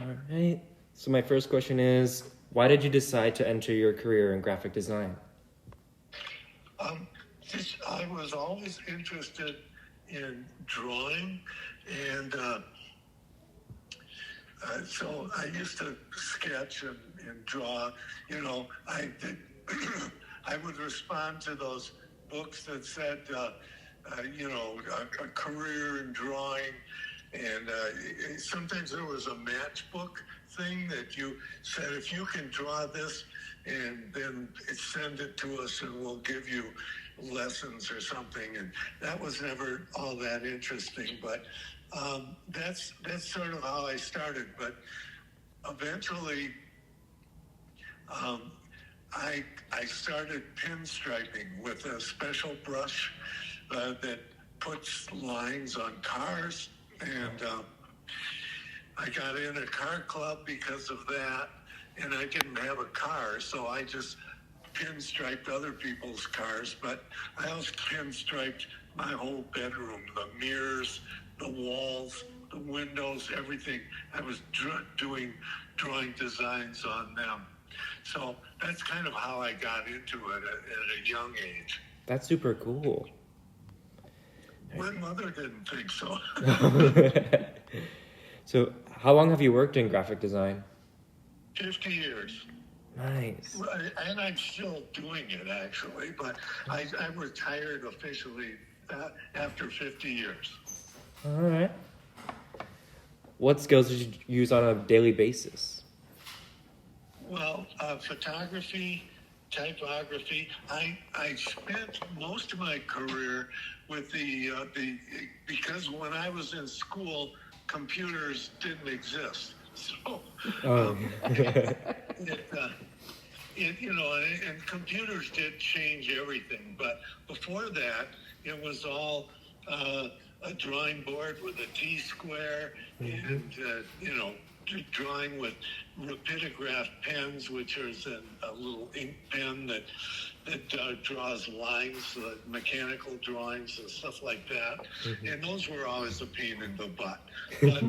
All right. So my first question is, why did you decide to enter your career in graphic design? I was always interested in drawing, and so I used to sketch and draw. I did. I would respond to those books that said, a career in drawing, and sometimes there was a matchbook thing that you said, if you can draw this, and then send it to us, and we'll give you lessons or something. And that was never all that interesting, but that's sort of how I started. But eventually, I started pinstriping with a special brush that puts lines on cars, and I got in a car club because of that, and I didn't have a car, so I just pinstriped other people's cars, but I also pinstriped my whole bedroom, the mirrors, the walls, the windows, everything. I was drawing designs on them. So that's kind of how I got into it at a young age. That's super cool. My mother didn't think so. So how long have you worked in graphic design? 50 years. Nice. And I'm still doing it, actually, but I retired officially after 50 years. All right. What skills did you use on a daily basis? Well, photography, typography. I spent most of my career with because when I was in school, computers didn't exist. So, and computers did change everything. But before that, it was all a drawing board with a T-square, and drawing with rapidograph pens, which is a little ink pen that draws lines, mechanical drawings and stuff like that. And those were always a pain in the butt. But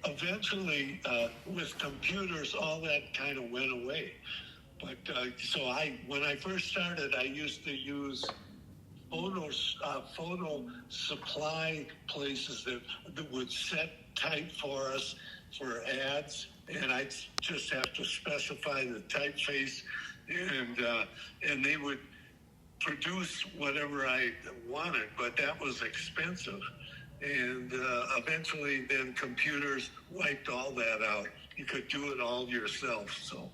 eventually, with computers, all that kind of went away. But when I first started, I used to use photo supply places that would set type for us for ads, and I'd just have to specify the typeface, and they would produce whatever I wanted, but that was expensive. And eventually then computers wiped all that out. You could do it all yourself. So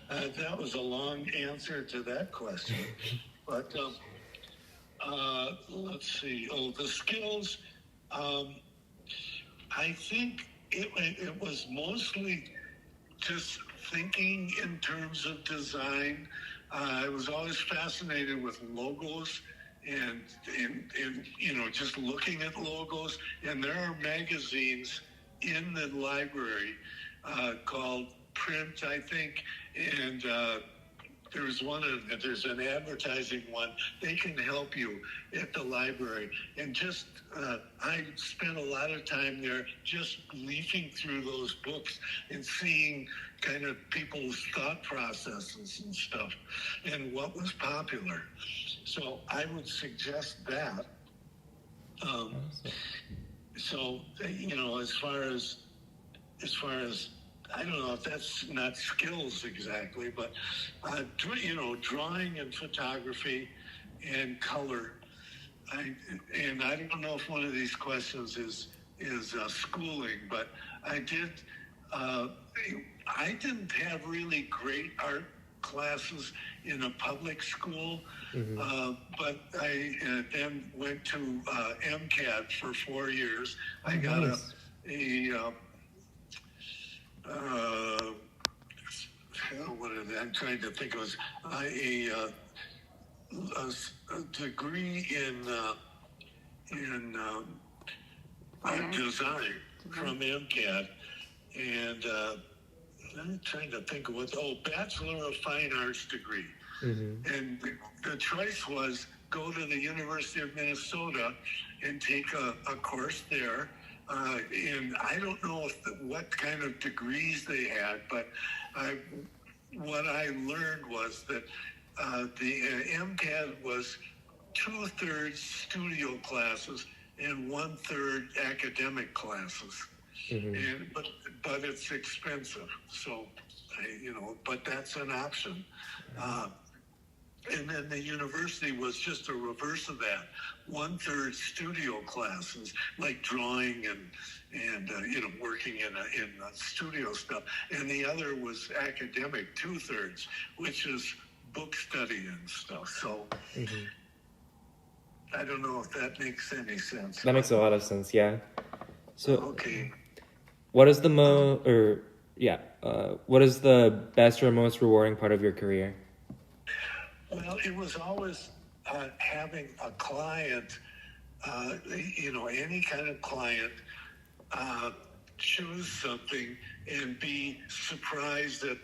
that was a long answer to that question. But let's see. The skills, I think it was mostly just thinking in terms of design. I was always fascinated with logos and just looking at logos. And there are magazines in the library called Print, I think, and there's an advertising one. They can help you at the library. And just, I spent a lot of time there just leafing through those books and seeing kind of people's thought processes and stuff and what was popular. So I would suggest that. So, as far as I don't know if that's not skills exactly, but drawing and photography and color. I don't know if one of these questions is schooling, but I did. I didn't have really great art classes in a public school, but I then went to MCAD for 4 years. I got I'm trying to think. It was a degree in design from MCAD, and I'm trying to think of Bachelor of Fine Arts degree. And the choice was go to the University of Minnesota and take a course there and I don't know what kind of degrees they had, but what I learned was that the MCAT was 2/3 studio classes and 1/3 academic classes. And but it's expensive, so but that's an option. And then the university was just a reverse of that. 1/3 studio classes, like drawing and working in studio stuff, and the other was academic, 2/3, which is book study and stuff. So I don't know if that makes any sense. That makes a lot of sense. Yeah. So Okay. what is the what is the best or most rewarding part of your career? Well, it was always having a client, any kind of client, choose something and be surprised at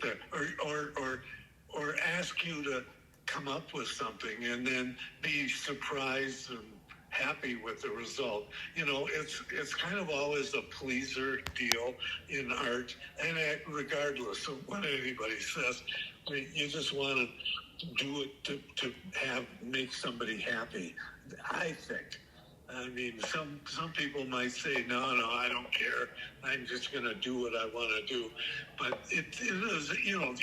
or ask you to come up with something and then be surprised and happy with the result. It's kind of always a pleaser deal in art, and regardless of what anybody says, you just want to do it to make somebody happy, I think. I mean, some people might say, no, I don't care. I'm just going to do what I want to do. But it is,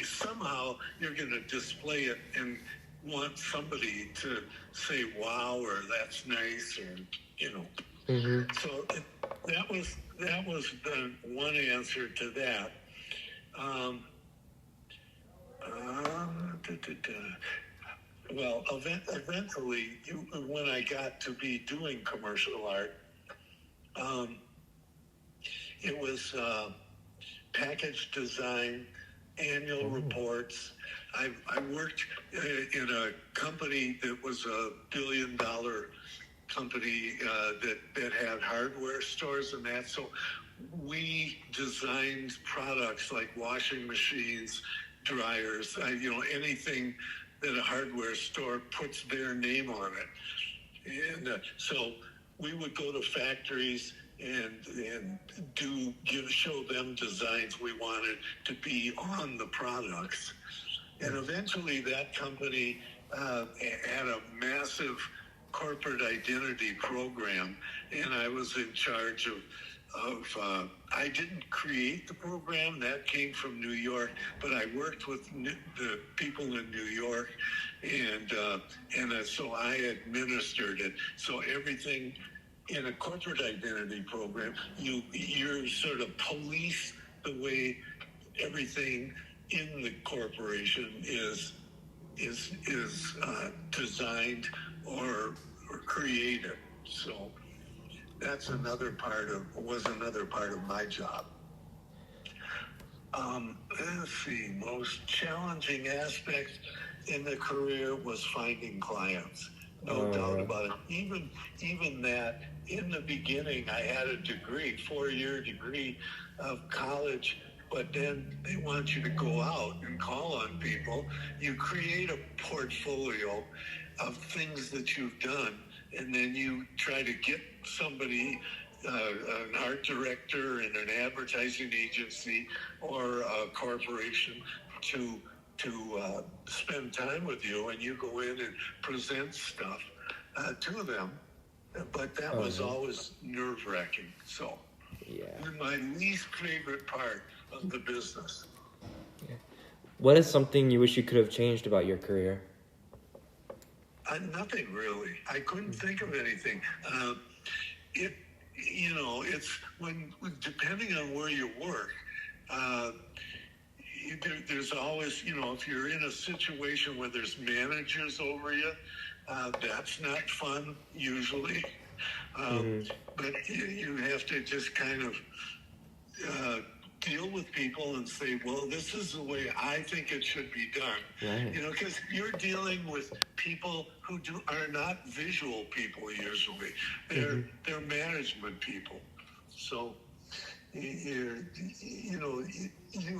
somehow you're going to display it and want somebody to say, wow, or that's nice, or, So that was the one answer to that. Well, eventually, when I got to be doing commercial art, it was package design, annual reports. I worked in a company that was a $1 billion company that had hardware stores and that. So we designed products like washing machines, dryers, anything that a hardware store puts their name on it. And so we would go to factories and show them designs we wanted to be on the products. And eventually that company had a massive corporate identity program, and I was in charge of I didn't create the program, that came from New York, but I worked with the people in New York, and so I administered it. So everything in a corporate identity program, you're sort of police the way everything in the corporation is designed or created. So that's another part of my job. Let's see. Most challenging aspect in the career was finding clients. No doubt about it. Even that, in the beginning, I had a degree, 4-year degree of college, but then they want you to go out and call on people. You create a portfolio of things that you've done, and then you try to get somebody, an art director in an advertising agency or a corporation to spend time with you, and you go in and present stuff to them. But that was always nerve-wracking. So my least favorite part of the business. What is something you wish you could have changed about your career? Nothing really. I couldn't think of anything. It's when depending on where you work, there's always, if you're in a situation where there's managers over you, that's not fun usually. But you have to just kind of deal with people and say, well, this is the way I think it should be done. Right. Because you're dealing with people who are not visual people usually. They're management people. So, you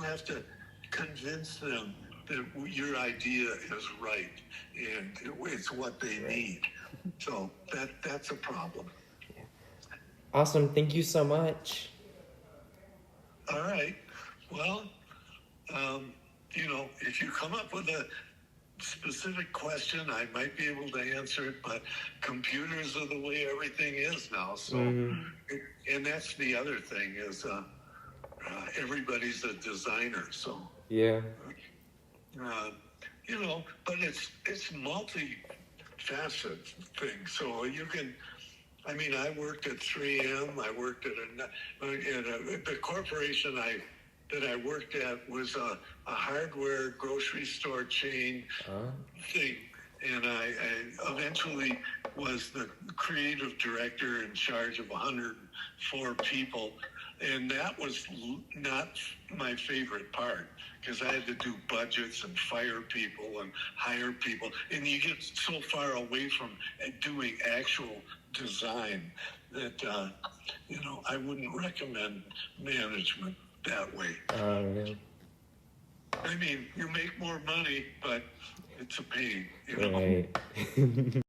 have to convince them that your idea is right and it's what they need. So that's a problem. Awesome. Thank you so much. All right. Well, if you come up with a specific question, I might be able to answer it, but computers are the way everything is now. So, and that's the other thing is everybody's a designer. So, Yeah. but it's multi-faceted thing. So you can. I mean, I worked at 3M. I worked at the corporation that I worked at was a hardware grocery store chain thing, and I eventually was the creative director in charge of 104 people, and that was not my favorite part because I had to do budgets and fire people and hire people, and you get so far away from doing actual design that I wouldn't recommend management that way. Yeah. I mean, you make more money, but it's a pain. Right.